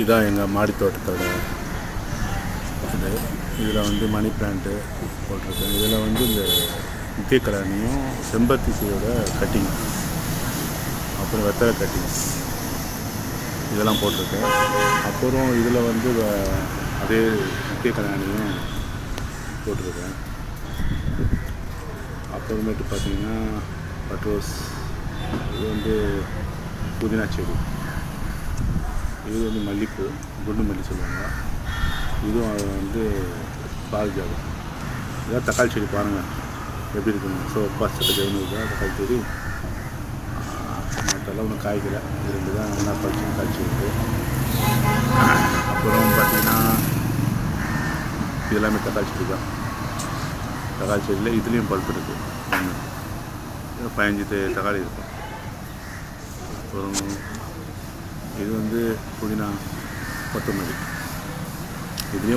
இதான் எங்கள் மாடி தோட்டத்தோட இது. இதில் வந்து மணி பிளான்ட்டு போட்டிருக்கேன். இதில் வந்து இந்த நித்திய கல்யாணியும் செம்பருத்தியோட கட்டிங், அப்புறம் வெத்தலை கட்டிங் இதெல்லாம் போட்டிருக்கேன். அப்புறம் இதில் வந்து அதே நித்திய கல்யாணியும் போட்டிருக்கேன். அப்புறமேட்டு பார்த்திங்கன்னா பட்ரோஸ், இது வந்து புதினா செடி, இது வந்து மல்லிப்பூ, குண்டு மல்லி சொல்லுவாங்க. இதுவும் அது வந்து பால் ஜாதம். இதான் தக்காளி செடி பாருங்கள் எப்படி இருக்குங்க. ஸோ பச்சை தான் தக்காளி செடி. மற்றெல்லாம் ஒன்றும் காய்க்கலை. இது 2 தான் நல்லா பறிச்சு காய்ச்சி இருக்குது. அப்புறம் பார்த்திங்கன்னா இது எல்லாமே தக்காளி செடி தான். தக்காளி செடியில் இதுலேயும் பழுத்து இருக்குது. 15 தக்காளி இருக்கும். அப்புறம் இது வந்து புதினா, கொத்தமல்லி, இதுலேயும்